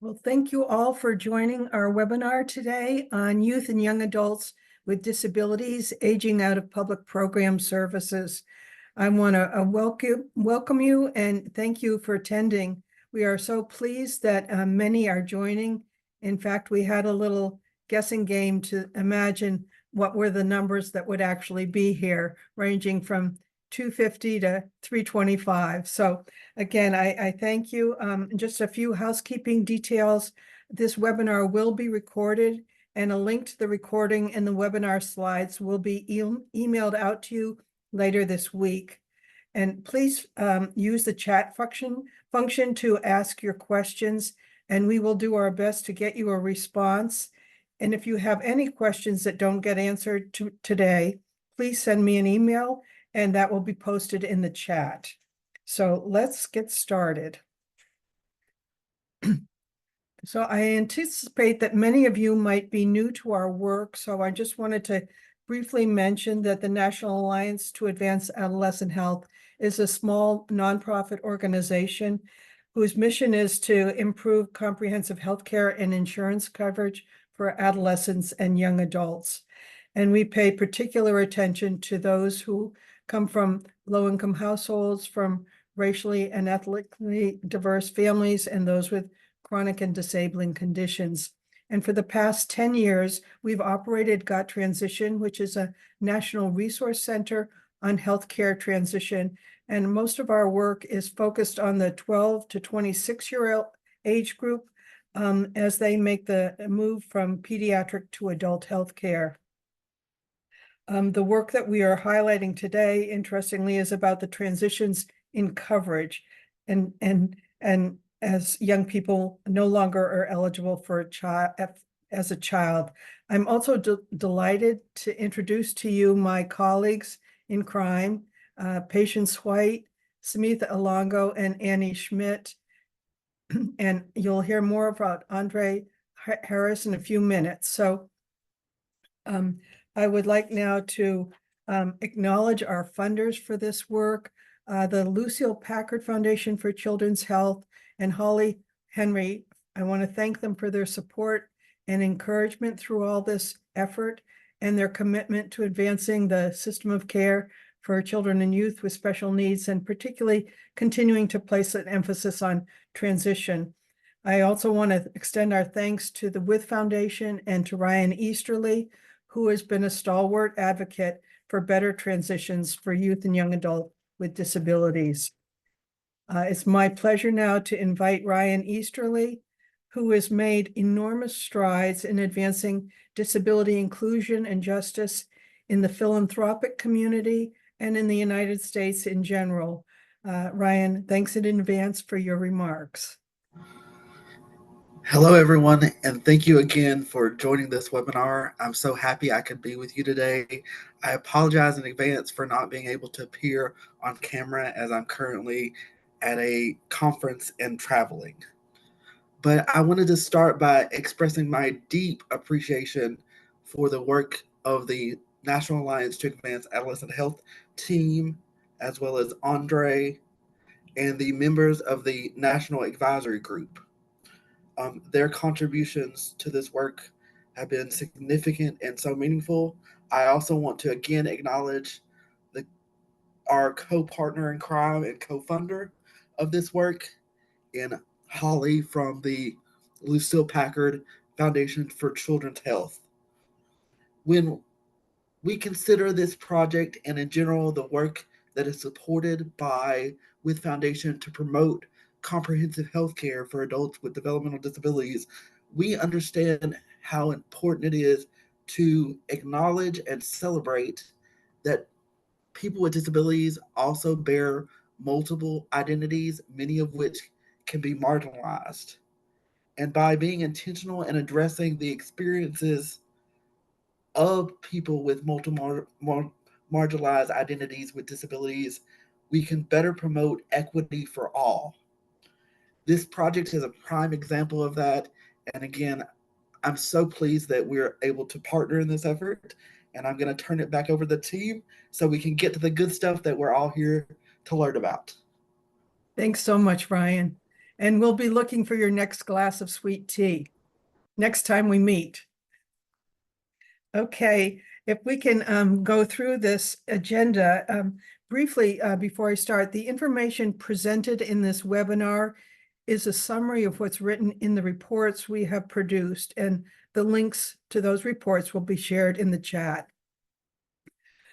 Well, thank you all for joining our webinar today on youth and young adults with disabilities aging out of public program services. I want to welcome you and thank you for attending. We are so pleased that many are joining. In fact, we had a little guessing game to imagine what were the numbers that would actually be here, ranging from 250 to 325. So again, I thank you. Just a few housekeeping details. This webinar will be recorded, and a link to the recording and the webinar slides will be emailed out to you later this week. And please use the chat function to ask your questions, and we will do our best to get you a response. And if you have any questions that don't get answered today, please send me an email, and that will be posted in the chat. So let's get started. So I anticipate that many of you might be new to our work, so I just wanted to briefly mention that the National Alliance to Advance Adolescent Health is a small nonprofit organization whose mission is to improve comprehensive healthcare and insurance coverage for adolescents and young adults. And we pay particular attention to those who come from low-income households, from racially and ethnically diverse families, and those with chronic and disabling conditions. And for the past 10 years, we've operated Got Transition, which is a national resource center on healthcare transition. And most of our work is focused on the 12 to 26-year-old age group as they make the move from pediatric to adult healthcare. The work that we are highlighting today, interestingly, is about the transitions in coverage and as young people no longer are eligible for a child as a child. I'm also delighted to introduce to you my colleagues in crime, Patience White, Samitha Alongo, and Annie Schmidt. And you'll hear more about Andre Harris in a few minutes. So I would like now to acknowledge our funders for this work, the Lucille Packard Foundation for Children's Health and Holly Henry. I want to thank them for their support and encouragement through all this effort and their commitment to advancing the system of care for children and youth with special needs, and particularly continuing to place an emphasis on transition. I also want to extend our thanks to the With Foundation and to Ryan Easterly, who has been a stalwart advocate for better transitions for youth and young adults with disabilities. It's my pleasure now to invite Ryan Easterly, who has made enormous strides in advancing disability inclusion and justice in the philanthropic community and in the United States in general. Ryan, thanks in advance for your remarks. Hello, everyone, and thank you again for joining this webinar. I'm so happy I could be with you today. I apologize in advance for not being able to appear on camera as I'm currently at a conference and traveling. But I wanted to start by expressing my deep appreciation for the work of the National Alliance to Advance Adolescent Health team, as well as Andre and the members of the National Advisory Group. Their contributions to this work have been significant and so meaningful. I also want to again acknowledge our co-partner in crime and co-funder of this work in Holly from the Lucille Packard Foundation for Children's Health. When we consider this project and in general the work that is supported by With Foundation to promote comprehensive health care for adults with developmental disabilities, we understand how important it is to acknowledge and celebrate that people with disabilities also bear multiple identities, many of which can be marginalized. And by being intentional and addressing the experiences of people with multiple marginalized identities with disabilities, we can better promote equity for all. This project is a prime example of that. And again, I'm so pleased that we're able to partner in this effort. And I'm going to turn it back over to the team so we can get to the good stuff that we're all here to learn about. Thanks so much, Ryan. And we'll be looking for your next glass of sweet tea next time we meet. Okay, if we can go through this agenda briefly before I start, the information presented in this webinar is a summary of what's written in the reports we have produced, and the links to those reports will be shared in the chat.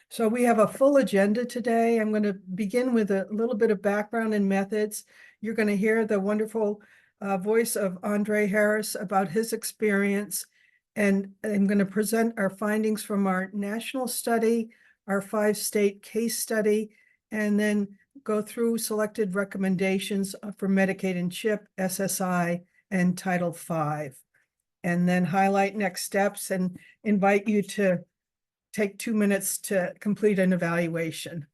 So we have a full agenda today. I'm going to begin with a little bit of background and methods. You're going to hear the wonderful voice of Andre Harris about his experience. And I'm going to present our findings from our national study, our 5-state case study, and then go through selected recommendations for Medicaid and CHIP, SSI, and Title V. And then highlight next steps and invite you to take 2 minutes to complete an evaluation.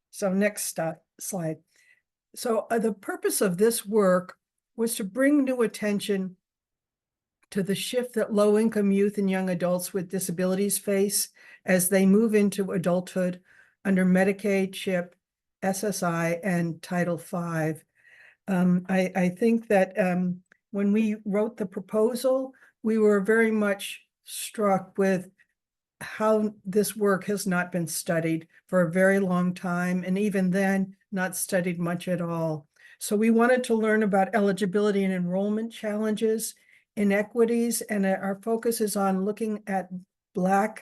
So next slide. So the purpose of this work was to bring new attention to the shift that low-income youth and young adults with disabilities face as they move into adulthood under Medicaid, CHIP, SSI, and Title V. I think that when we wrote the proposal, we were very much struck with how this work has not been studied for a very long time, and even then, not studied much at all. So we wanted to learn about eligibility and enrollment challenges, inequities, and our focus is on looking at the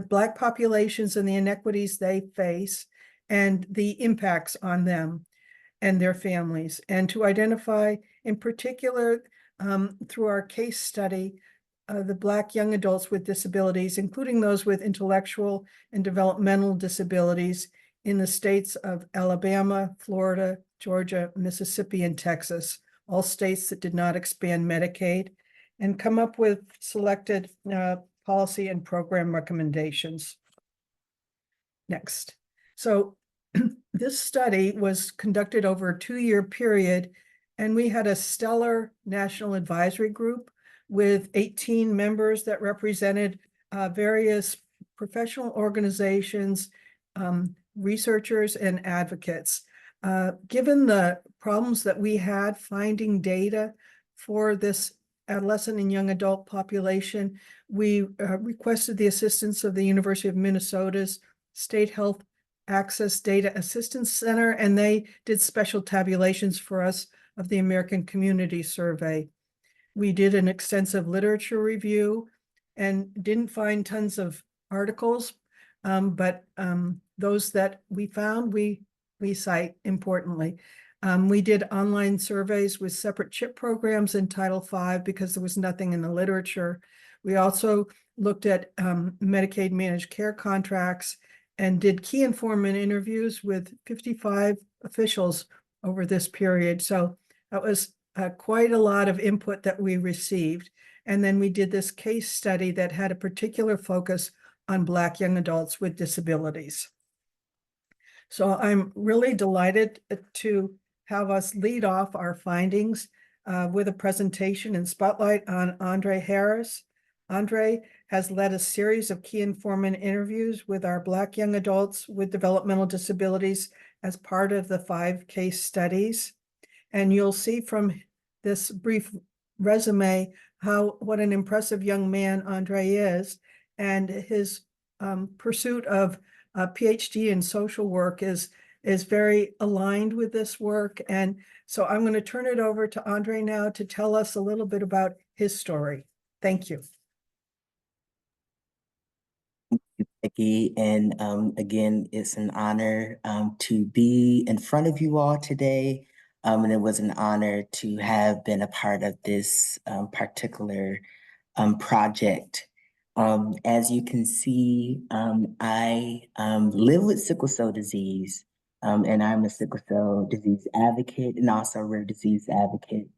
Black populations and the inequities they face and the impacts on them and their families, and to identify in particular through our case study the Black young adults with disabilities, including those with intellectual and developmental disabilities in the states of Alabama, Florida, Georgia, Mississippi, and Texas, all states that did not expand Medicaid, and come up with selected policy and program recommendations. Next. So this study was conducted over a 2-year period, and we had a stellar national advisory group with 18 members that represented various professional organizations, researchers, and advocates. Given the problems that we had finding data for this adolescent and young adult population, we requested the assistance of the University of Minnesota's State Health Access Data Assistance Center, and they did special tabulations for us of the American Community Survey. We did an extensive literature review and didn't find tons of articles, but those that we found, we cite importantly. We did online surveys with separate CHIP programs in Title V because there was nothing in the literature. We also looked at Medicaid managed care contracts and did key informant interviews with 55 officials over this period. So that was quite a lot of input that we received. And then we did this case study that had a particular focus on Black young adults with disabilities. So I'm really delighted to have us lead off our findings with a presentation and spotlight on Andre Harris. Andre has led a series of key informant interviews with our Black young adults with developmental disabilities as part of the 5 case studies. And you'll see from this brief resume what an impressive young man Andre is, and his pursuit of a PhD in social work is very aligned with this work. And so I'm going to turn it over to Andre now to tell us a little bit about his story. Thank you. Becky, and again, it's an honor to be in front of you all today, and it was an honor to have been a part of this particular project. As you can see, I live with sickle cell disease, and I'm a sickle cell disease advocate and also a rare disease advocate.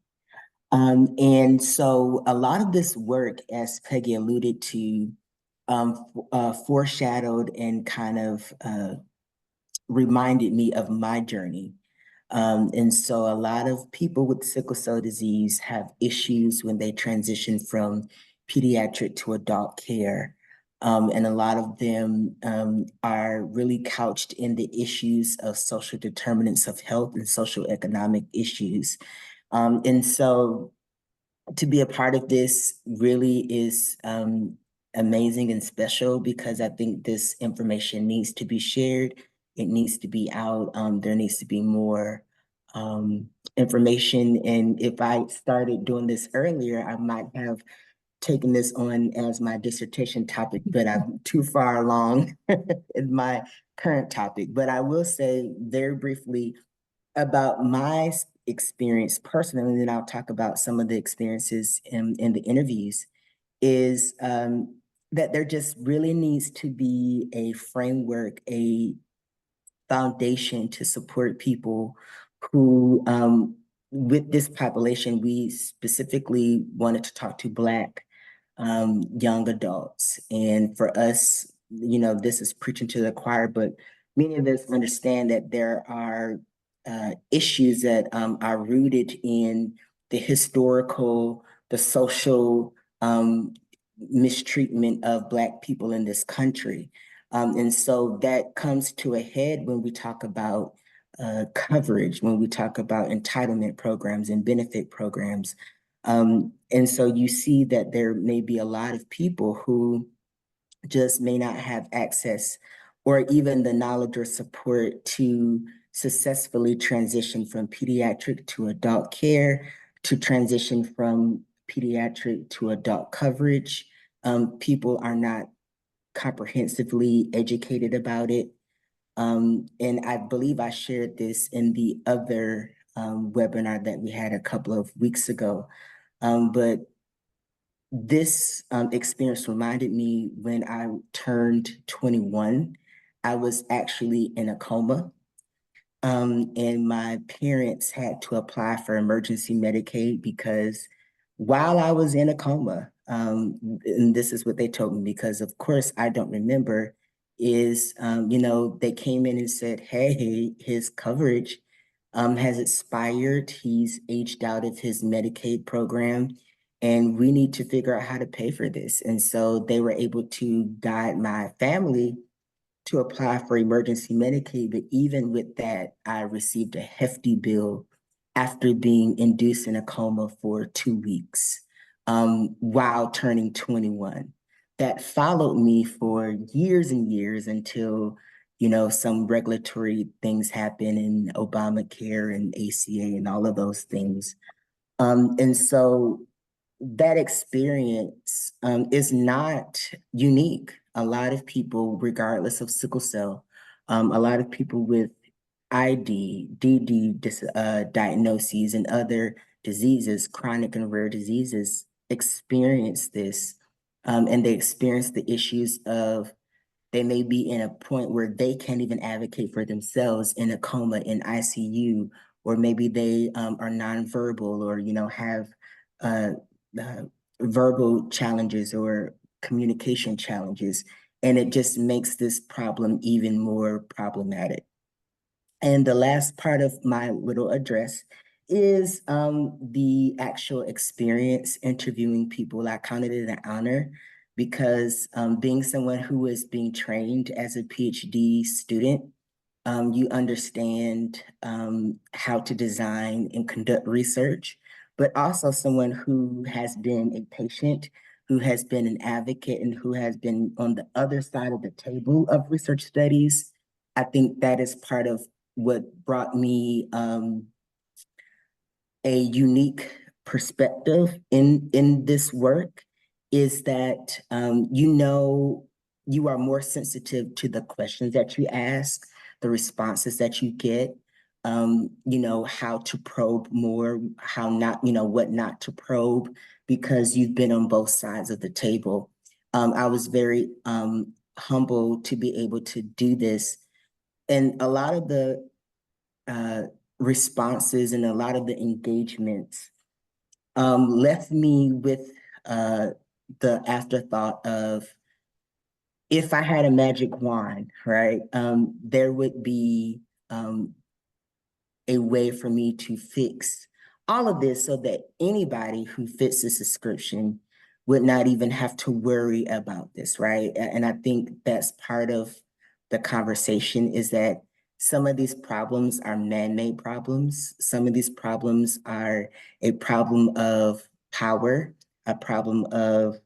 And so a lot of this work, as Peggy alluded to, foreshadowed and kind of reminded me of my journey. And so a lot of people with sickle cell disease have issues when they transition from pediatric to adult care. And a lot of them are really couched in the issues of social determinants of health and social economic issues. And so to be a part of this really is amazing and special, because I think this information needs to be shared. It needs to be out. There needs to be more information. And if I started doing this earlier, I might have taken this on as my dissertation topic, but I'm too far along in my current topic. But I will say very briefly about my experience personally, and then I'll talk about some of the experiences in the interviews, is that there just really needs to be a framework, a foundation to support people who, with this population, we specifically wanted to talk to Black young adults. And for us, this is preaching to the choir, but many of us understand that there are issues that are rooted in the historical, the social mistreatment of Black people in this country. And so that comes to a head when we talk about coverage, when we talk about entitlement programs and benefit programs. And so you see that there may be a lot of people who just may not have access or even the knowledge or support to successfully transition from pediatric to adult care, to transition from pediatric to adult coverage. People are not comprehensively educated about it. And I believe I shared this in the other webinar that we had a couple of weeks ago. But this experience reminded me when I turned 21, I was actually in a coma. And my parents had to apply for emergency Medicaid because while I was in a coma, and this is what they told me, because of course I don't remember, is, they came in and said, hey, his coverage has expired. He's aged out of his Medicaid program, and we need to figure out how to pay for this. And so they were able to guide my family to apply for emergency Medicaid. But even with that, I received a hefty bill after being induced in a coma for 2 weeks while turning 21. That followed me for years and years until, some regulatory things happen in Obamacare and ACA and all of those things. And so that experience is not unique. A lot of people, regardless of sickle cell, a lot of people with DD diagnoses and other diseases, chronic and rare diseases, experience this. And they experience the issues of, they may be in a point where they can't even advocate for themselves, in a coma, in ICU, or maybe they are nonverbal, or have uh, uh, verbal challenges or communication challenges, and it just makes this problem even more problematic. And the last part of my little address is the actual experience interviewing people. I counted it an honor because being someone who is being trained as a PhD student, you understand how to design and conduct research, but also someone who has been a patient, who has been an advocate, and who has been on the other side of the table of research studies. I think that is part of what brought me a unique perspective in this work, is that you are more sensitive to the questions that you ask, the responses that you get, how to probe more, how not, what not to probe, because you've been on both sides of the table. I was very humbled to be able to do this. And a lot of the uh, responses and a lot of the engagements left me with the afterthought of, if I had a magic wand, right, there would be a way for me to fix all of this so that anybody who fits this description would not even have to worry about this, right? And I think that's part of the conversation, is that some of these problems are man-made problems. Some of these problems are a problem of power, a problem of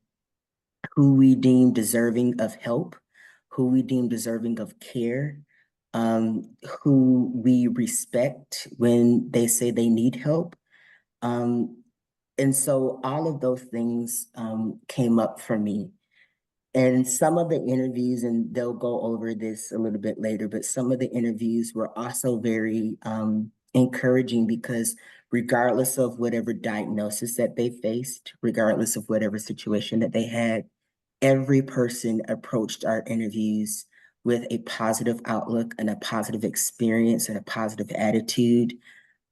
who we deem deserving of help, who we deem deserving of care, who we respect when they say they need help. And so all of those things came up for me. And some of the interviews, and they'll go over this a little bit later, but some of the interviews were also very encouraging, because regardless of whatever diagnosis that they faced, regardless of whatever situation that they had, every person approached our interviews with a positive outlook and a positive experience and a positive attitude.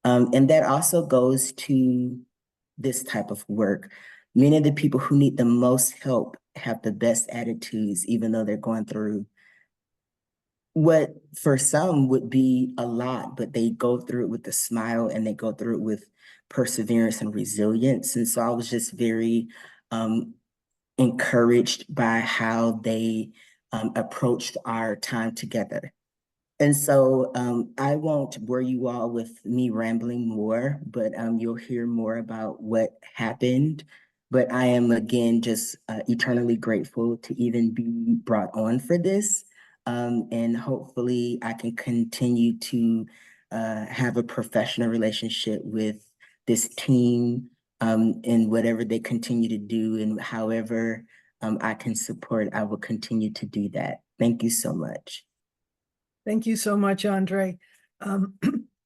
And that also goes to this type of work. Many of the people who need the most help have the best attitudes, even though they're going through what for some would be a lot, but they go through it with a smile and they go through it with perseverance and resilience. And so I was just very encouraged by how they approached our time together. And so I won't bore you all with me rambling more, but you'll hear more about what happened. But I am again just eternally grateful to even be brought on for this. And hopefully I can continue to have a professional relationship with this team in whatever they continue to do, and however I can support, I will continue to do that. Thank you so much. Thank you so much, Andre.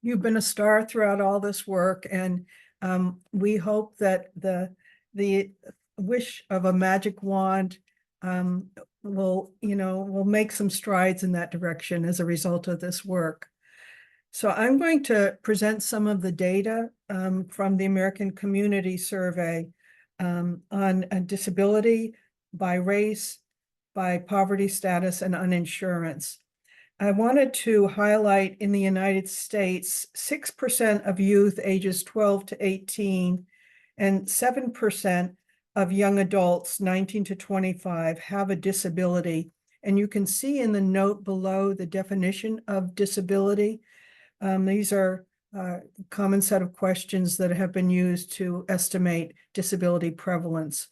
You've been a star throughout all this work, and we hope that the wish of a magic wand will make some strides in that direction as a result of this work. So I'm going to present some of the data from the American Community Survey on disability by race, by poverty status, and uninsurance. I wanted to highlight in the United States, 6% of youth ages 12 to 18 and 7% of young adults 19 to 25 have a disability. And you can see in the note below the definition of disability. These are a common set of questions that have been used to estimate disability prevalence.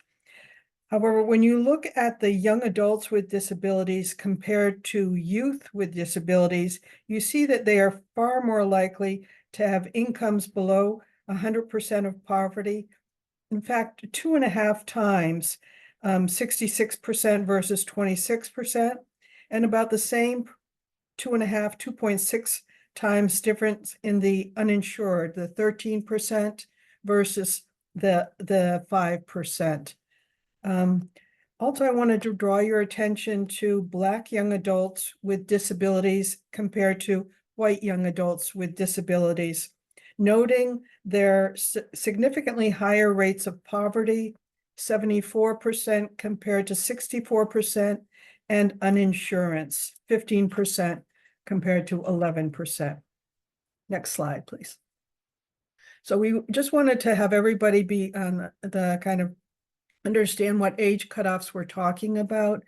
However, when you look at the young adults with disabilities compared to youth with disabilities, you see that they are far more likely to have incomes below 100% of poverty. In fact, 2.5 times, 66% versus 26%, and about the same 2.6 times difference in the uninsured, the 13% versus the 5%. Also, I wanted to draw your attention to Black young adults with disabilities compared to white young adults with disabilities, noting their significantly higher rates of poverty, 74% compared to 64%, and uninsurance, 15% compared to 11%. Next slide, please. So we just wanted to have everybody be on the kind of understand what age cutoffs we're talking about.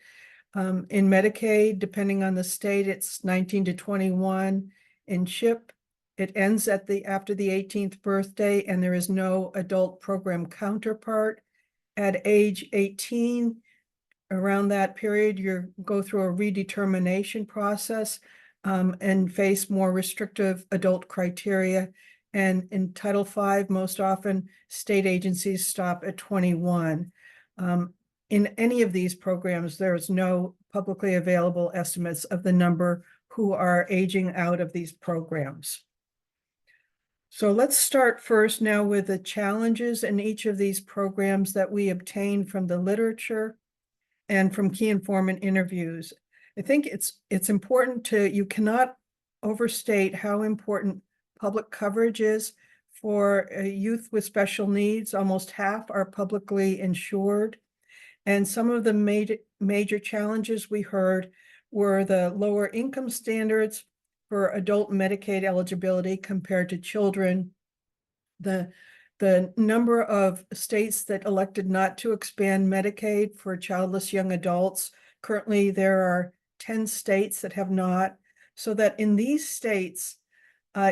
In Medicaid, depending on the state, it's 19 to 21. In CHIP, it ends at after the 18th birthday, and there is no adult program counterpart. At age 18, around that period, you go through a redetermination process and face more restrictive adult criteria. And in Title V, most often state agencies stop at 21. In any of these programs, there's no publicly available estimates of the number who are aging out of these programs. So let's start first now with the challenges in each of these programs that we obtain from the literature and from key informant interviews. I think it's important you cannot overstate how important public coverage is for youth with special needs. Almost half are publicly insured. And some of the major challenges we heard were the lower income standards for adult Medicaid eligibility compared to children, the the number of states that elected not to expand Medicaid for childless young adults. Currently, there are 10 states that have not, so that in these states,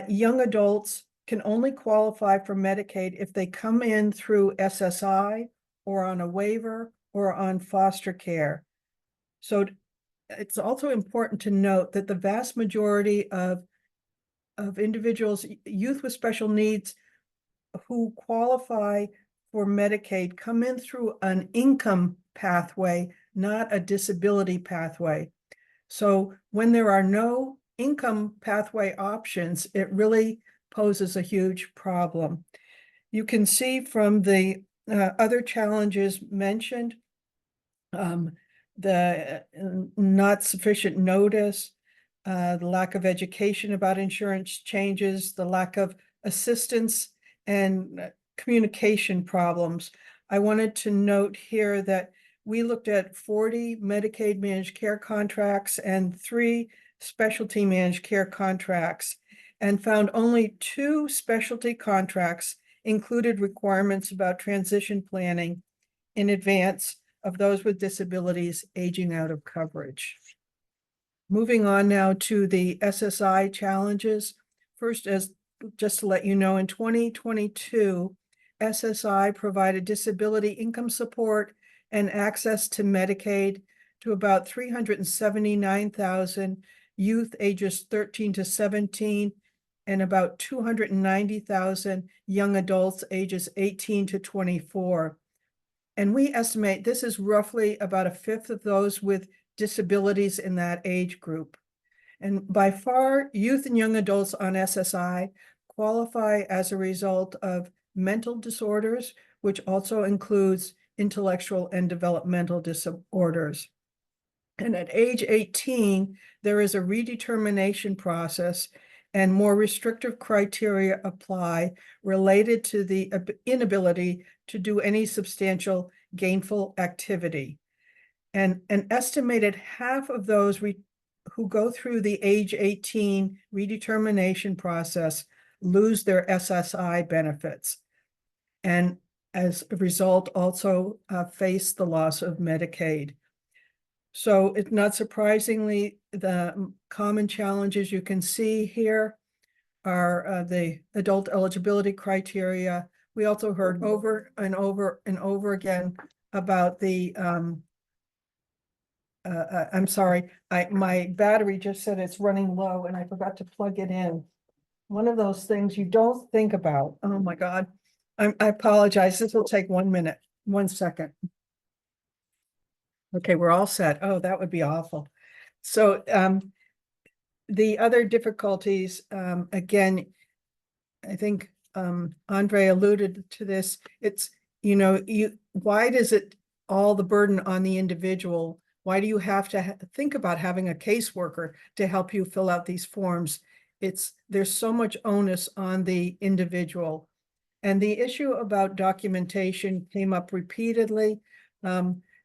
young adults can only qualify for Medicaid if they come in through SSI or on a waiver or on foster care. So it's also important to note that the vast majority of individuals, youth with special needs who qualify for Medicaid come in through an income pathway, not a disability pathway. So when there are no income pathway options, it really poses a huge problem. You can see from the other challenges mentioned, the not sufficient notice, the lack of education about insurance changes, the lack of assistance and communication problems. I wanted to note here that we looked at 40 Medicaid managed care contracts and 3 specialty managed care contracts and found only 2 specialty contracts included requirements about transition planning in advance of those with disabilities aging out of coverage. Moving on now to the SSI challenges. First, just to let you know, in 2022, SSI provided disability income support and access to Medicaid to about 379,000 youth ages 13 to 17 and about 290,000 young adults ages 18 to 24. And we estimate this is roughly about a fifth of those with disabilities in that age group. And by far, youth and young adults on SSI qualify as a result of mental disorders, which also includes intellectual and developmental disorders. And at age 18, there is a redetermination process and more restrictive criteria apply related to the inability to do any substantial gainful activity. And an estimated half of those who go through the age 18 redetermination process lose their SSI benefits. And as a result, also face the loss of Medicaid. So it's not surprisingly, the common challenges you can see here are the adult eligibility criteria. We also heard over and over and over again about the, I'm sorry, my battery just said it's running low and I forgot to plug it in. One of those things you don't think about. Oh my God. I apologize. This will take 1 minute, 1 second. Okay, we're all set. Oh, that would be awful. So the other difficulties, again, I think Andre alluded to this. It's, why does it all the burden on the individual? Why do you have to think about having a caseworker to help you fill out these forms? There's so much onus on the individual. And the issue about documentation came up repeatedly.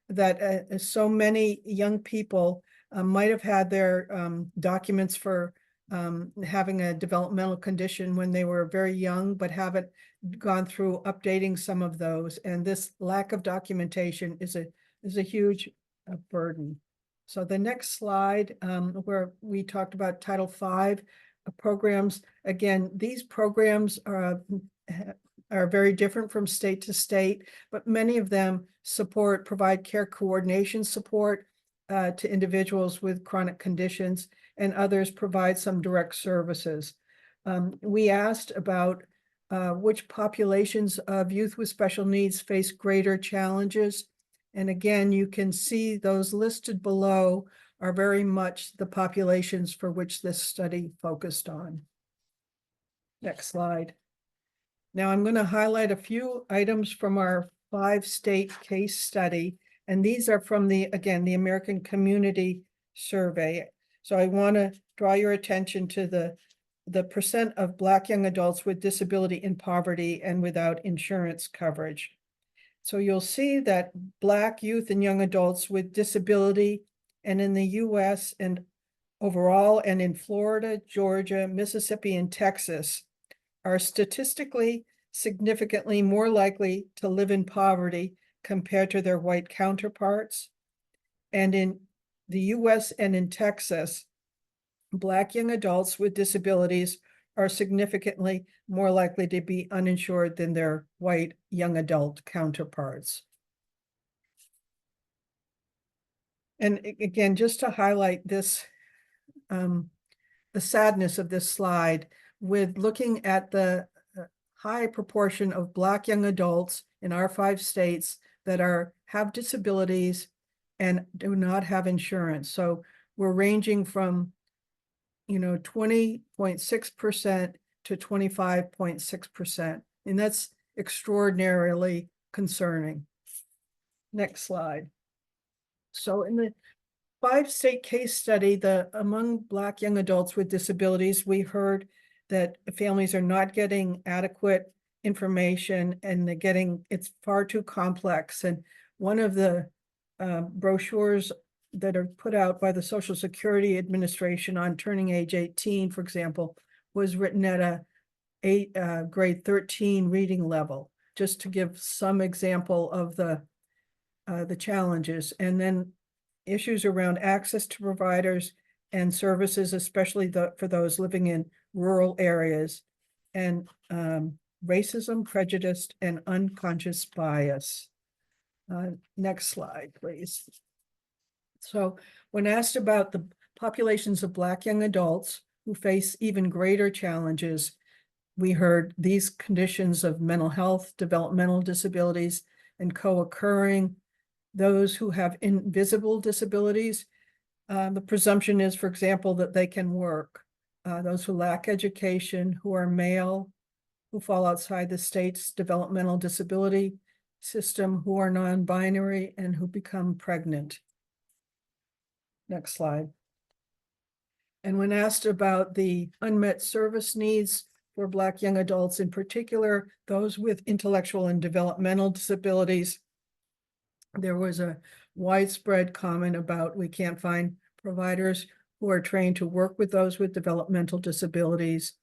That so many young people might have had their documents for having a developmental condition when they were very young, but haven't gone through updating some of those. And this lack of documentation is a huge burden. So the next slide, where we talked about Title V programs. Again, these programs are very different from state to state, but many of them provide care coordination support to individuals with chronic conditions, and others provide some direct services. We asked about which populations of youth with special needs face greater challenges. And again, you can see those listed below are very much the populations for which this study focused on. Next slide. Now I'm going to highlight a few items from our 5-state case study, and these are from the American Community Survey. So I want to draw your attention to the percent of Black young adults with disability in poverty and without insurance coverage. So you'll see that Black youth and young adults with disability, and in the US and overall, and in Florida, Georgia, Mississippi, and Texas, are statistically significantly more likely to live in poverty compared to their white counterparts. And in the US and in Texas, Black young adults with disabilities are significantly more likely to be uninsured than their white young adult counterparts. And again, just to highlight this, the sadness of this slide, with looking at the high proportion of Black young adults in our 5 states that have disabilities and do not have insurance. So we're ranging from 20.6% to 25.6%. And that's extraordinarily concerning. Next slide. So in the 5-state case study, among Black young adults with disabilities, we heard that families are not getting adequate information and it's far too complex. And one of the brochures that are put out by the Social Security Administration on turning age 18, for example, was written at a grade 13 reading level, just to give some example of the challenges. And then issues around access to providers and services, especially for those living in rural areas, and racism, prejudice, and unconscious bias. Next slide, please. So when asked about the populations of Black young adults who face even greater challenges, we heard these conditions of mental health, developmental disabilities, and co-occurring. Those who have invisible disabilities, the presumption is, for example, that they can work. Those who lack education, who are male, who fall outside the state's developmental disability system, who are non-binary, and who become pregnant. Next slide. And when asked about the unmet service needs for Black young adults, in particular, those with intellectual and developmental disabilities, there was a widespread comment about we can't find providers who are trained to work with those with developmental disabilities,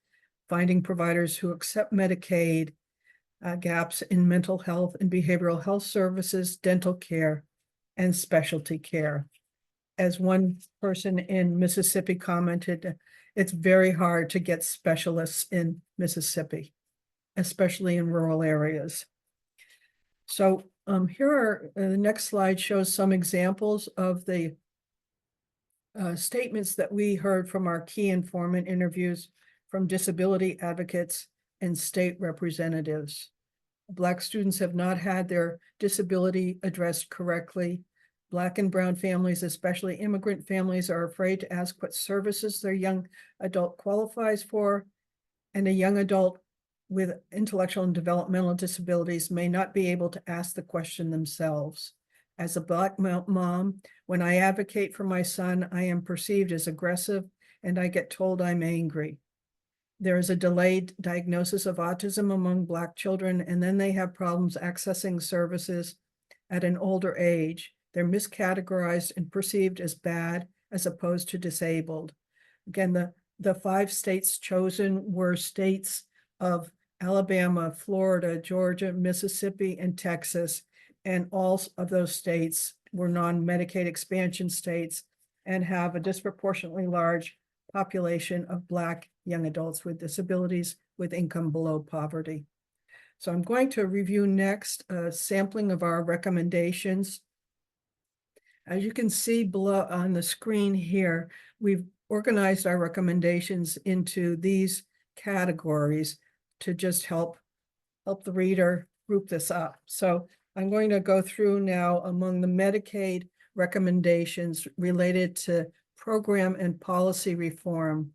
finding providers who accept Medicaid, gaps in mental health and behavioral health services, dental care, and specialty care. As one person in Mississippi commented, it's very hard to get specialists in Mississippi, especially in rural areas. So here are, the next slide shows some examples of the statements that we heard from our key informant interviews from disability advocates and state representatives. Black students have not had their disability addressed correctly. Black and brown families, especially immigrant families, are afraid to ask what services their young adult qualifies for, and a young adult with intellectual and developmental disabilities may not be able to ask the question themselves. As a Black mom, when I advocate for my son, I am perceived as aggressive and I get told I'm angry. There is a delayed diagnosis of autism among Black children, and then they have problems accessing services at an older age. They're miscategorized and perceived as bad as opposed to disabled. Again, the 5 states chosen were states of Alabama, Florida, Georgia, Mississippi, and Texas. And all of those states were non-Medicaid expansion states and have a disproportionately large population of Black young adults with disabilities with income below poverty. So I'm going to review next a sampling of our recommendations. As you can see below on the screen here, we've organized our recommendations into these categories to just help the reader group this up. So I'm going to go through now among the Medicaid recommendations related to program and policy reform.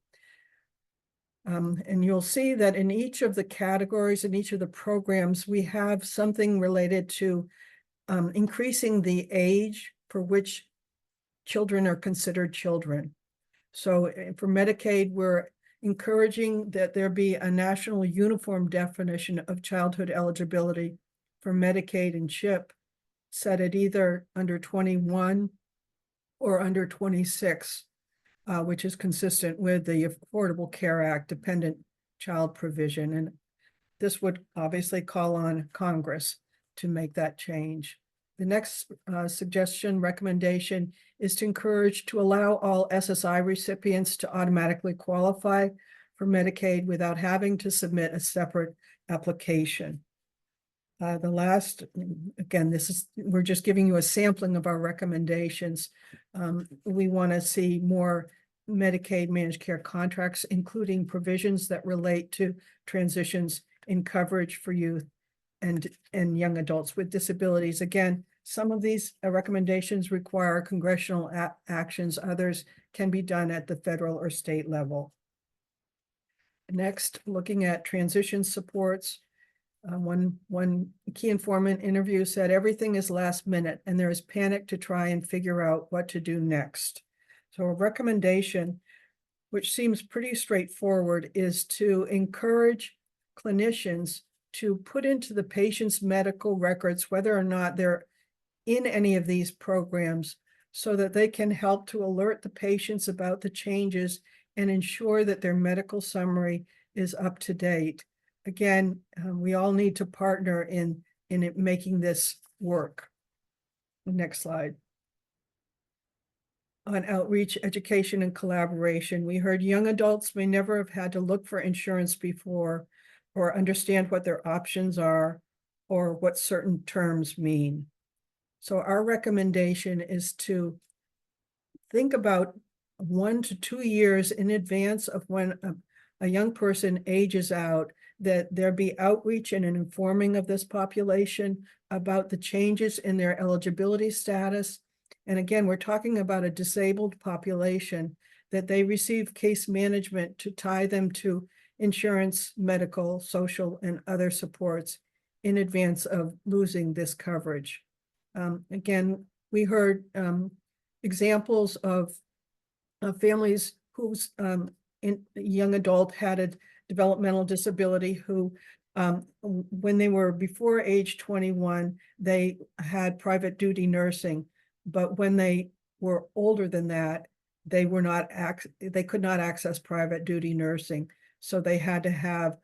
And you'll see that in each of the categories, in each of the programs, we have something related to increasing the age for which children are considered children. So for Medicaid, we're encouraging that there be a national uniform definition of childhood eligibility for Medicaid and CHIP, set at either under 21 or under 26, which is consistent with the Affordable Care Act dependent child provision. And this would obviously call on Congress to make that change. The next recommendation is to encourage to allow all SSI recipients to automatically qualify for Medicaid without having to submit a separate application. The last, again, we're just giving you a sampling of our recommendations. We want to see more Medicaid managed care contracts, including provisions that relate to transitions in coverage for youth and young adults with disabilities. Again, some of these recommendations require congressional actions. Others can be done at the federal or state level. Next, looking at transition supports. One key informant interview said everything is last minute and there is panic to try and figure out what to do next. So a recommendation, which seems pretty straightforward, is to encourage clinicians to put into the patient's medical records whether or not they're in any of these programs, so that they can help to alert the patients about the changes and ensure that their medical summary is up to date. Again, we all need to partner in it, making this work. Next slide. On outreach, education, and collaboration, we heard young adults may never have had to look for insurance before or understand what their options are or what certain terms mean. So our recommendation is to think about 1 to 2 years in advance of when a young person ages out, that there be outreach and an informing of this population about the changes in their eligibility status. And again, we're talking about a disabled population, that they receive case management to tie them to insurance, medical, social, and other supports in advance of losing this coverage. Again, we heard examples of families whose young adult had a developmental disability who, when they were before age 21, they had private duty nursing, but when they were older than that, they could not access private duty nursing, so they had to have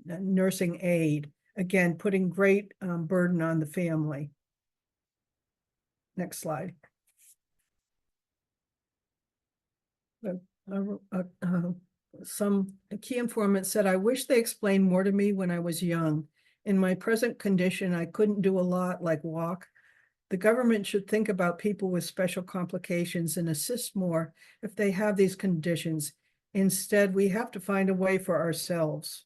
nursing aid. Again, putting great burden on the family. Next slide. Some key informant said, I wish they explained more to me when I was young. In my present condition, I couldn't do a lot like walk. The government should think about people with special complications and assist more if they have these conditions. Instead, we have to find a way for ourselves.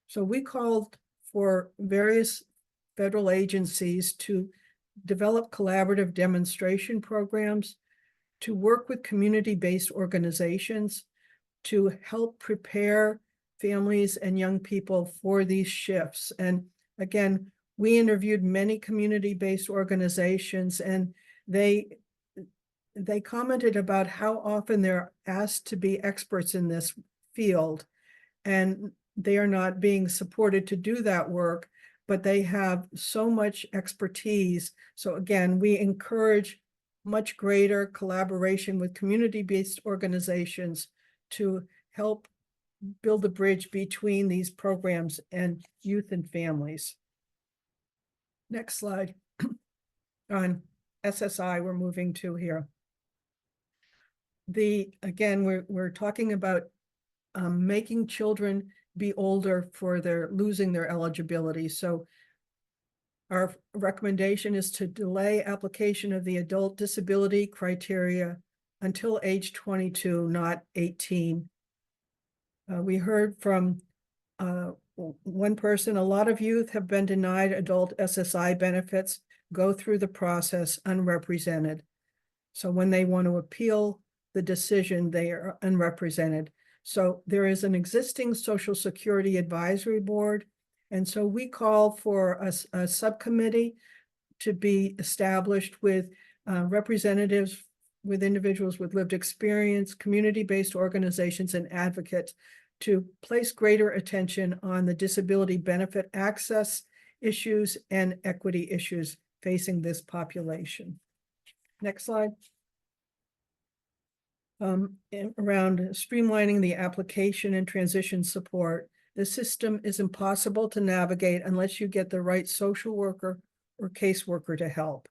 So we called for various federal agencies to develop collaborative demonstration programs, to work with community-based organizations, to help prepare families and young people for these shifts. And again, we interviewed many community-based organizations, and they commented about how often they're asked to be experts in this field, and they are not being supported to do that work, but they have so much expertise. So again, we encourage much greater collaboration with community-based organizations to help build a bridge between these programs and youth and families. Next slide. On SSI, we're moving to here. Again, we're talking about making children be older for losing their eligibility. So our recommendation is to delay application of the adult disability criteria until age 22, not 18. We heard from one person, a lot of youth have been denied adult SSI benefits, go through the process unrepresented. So when they want to appeal the decision, they are unrepresented. So there is an existing Social Security Advisory Board. And so we call for a subcommittee to be established with representatives, with individuals with lived experience, community-based organizations, and advocates to place greater attention on the disability benefit access issues and equity issues facing this population. Next slide. Around streamlining the application and transition support, The system is impossible to navigate unless you get the right social worker or caseworker to help.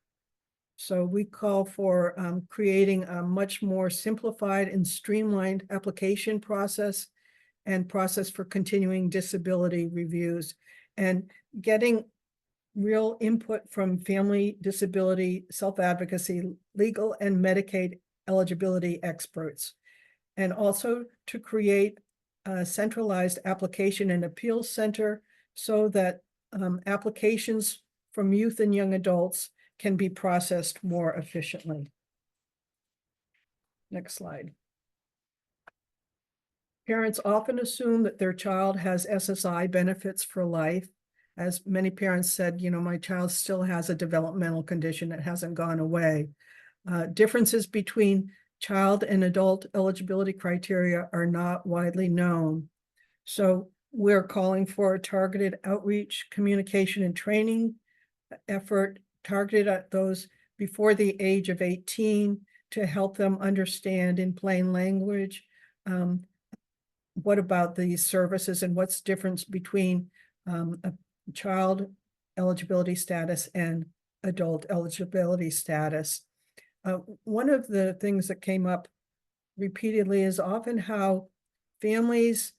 So we call for creating a much more simplified and streamlined application process and process for continuing disability reviews, and getting real input from family disability, self-advocacy, legal and Medicaid eligibility experts. And also to create a centralized application and appeals center so that applications from youth and young adults can be processed more efficiently. Next slide. Parents often assume that their child has SSI benefits for life. As many parents said, you know, my child still has a developmental condition that hasn't gone away. Differences between child and adult eligibility criteria are not widely known. So we're calling for a targeted outreach, communication, and training effort targeted at those before the age of 18 to help them understand in plain language what about these services and what's difference between a child eligibility status and adult eligibility status. One of the things that came up repeatedly is often how families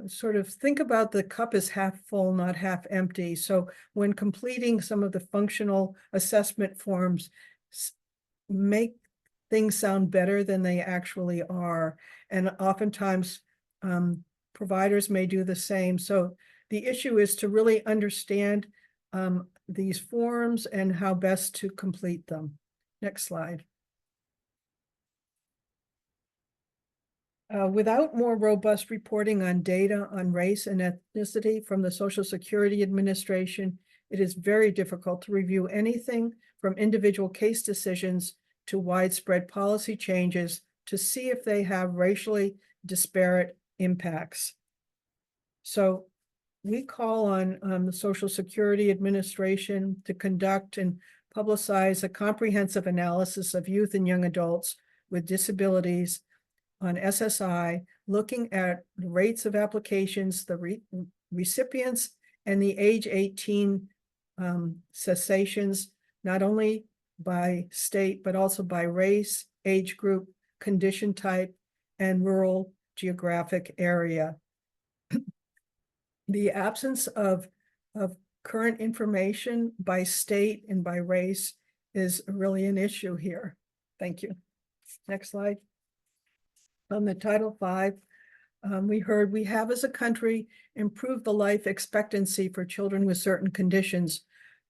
sort of think about the cup as half full, not half empty. So when completing some of the functional assessment forms, make things sound better than they actually are. And oftentimes providers may do the same. So the issue is to really understand these forms and how best to complete them. Next slide. Without more robust reporting on data on race and ethnicity from the Social Security Administration, it is very difficult to review anything from individual case decisions to widespread policy changes to see if they have racially disparate impacts. So we call on the Social Security Administration to conduct and publicize a comprehensive analysis of youth and young adults with disabilities on SSI, looking at the rates of applications, the recipients, and the age 18 cessations, not only by state, but also by race, age group, condition type, and rural geographic area. The absence of current information by state and by race is really an issue here. Thank you. Next slide. On the Title V, we heard we have as a country improved the life expectancy for children with certain conditions.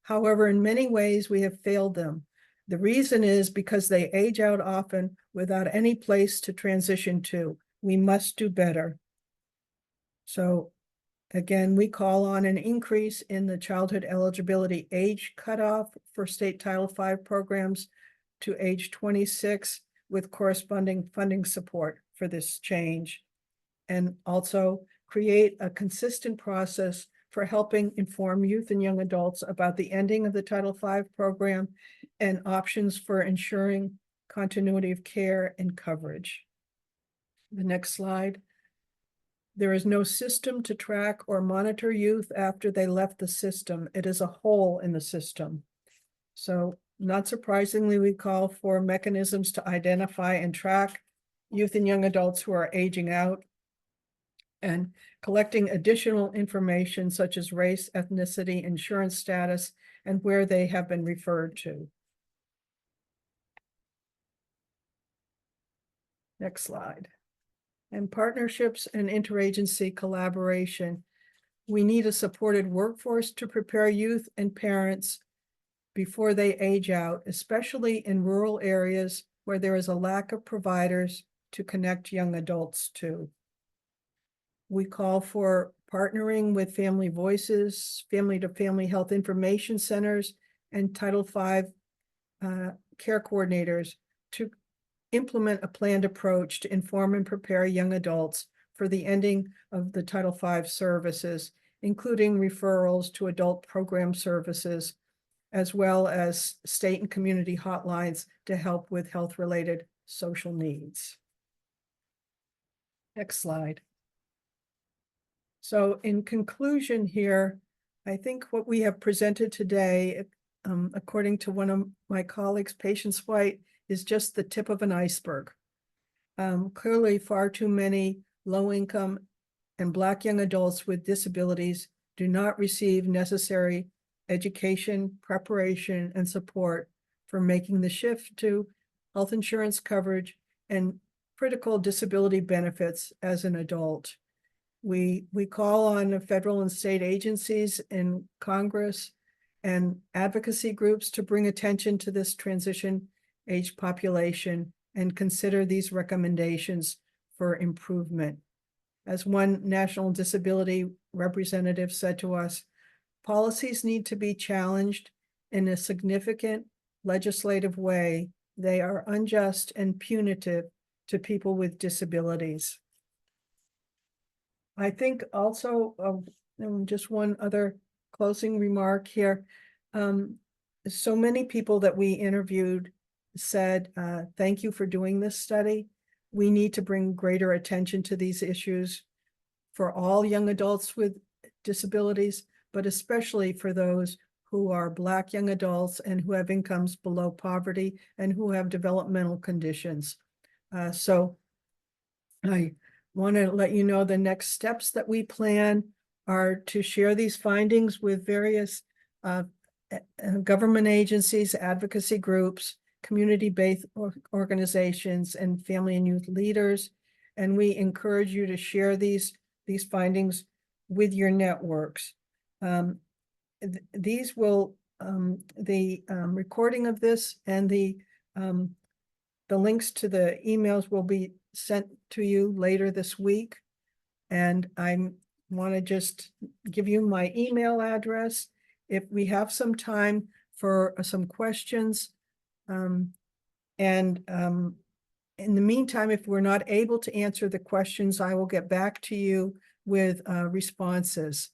However, in many ways, we have failed them. The reason is because they age out often without any place to transition to. We must do better. So again, we call on an increase in the childhood eligibility age cutoff for state Title V programs to age 26 with corresponding funding support for this change, and also create a consistent process for helping inform youth and young adults about the ending of the Title V program and options for ensuring continuity of care and coverage. The next slide. There is no system to track or monitor youth after they left the system. It is a hole in the system. So not surprisingly, we call for mechanisms to identify and track youth and young adults who are aging out, and collecting additional information such as race, ethnicity, insurance status, and where they have been referred to. Next slide. And partnerships and interagency collaboration. We need a supported workforce to prepare youth and parents before they age out, especially in rural areas where there is a lack of providers to connect young adults to. We call for partnering with Family Voices, family-to-family health information centers, and Title V care coordinators to implement a planned approach to inform and prepare young adults for the ending of the Title V services, including referrals to adult program services, as well as state and community hotlines to help with health-related social needs. Next slide. So in conclusion here, I think what we have presented today, according to one of my colleagues, Patience White, is just the tip of an iceberg. Clearly, far too many low-income and Black young adults with disabilities do not receive necessary education, preparation, and support for making the shift to health insurance coverage and critical disability benefits as an adult. We call on federal and state agencies in Congress and advocacy groups to bring attention to this transition age population and consider these recommendations for improvement. As one national disability representative said to us, policies need to be challenged in a significant legislative way. They are unjust and punitive to people with disabilities. I think also, just one other closing remark here. So many people that we interviewed said, thank you for doing this study. We need to bring greater attention to these issues for all young adults with disabilities, but especially for those who are Black young adults and who have incomes below poverty and who have developmental conditions. So I want to let you know the next steps that we plan are to share these findings with various government agencies, advocacy groups, community-based organizations, and family and youth leaders. And we encourage you to share these findings with your networks. These will, the recording of this and the links to the emails will be sent to you later this week. And I want to just give you my email address if we have some time for some questions. In the meantime, if we're not able to answer the questions, I will get back to you with responses.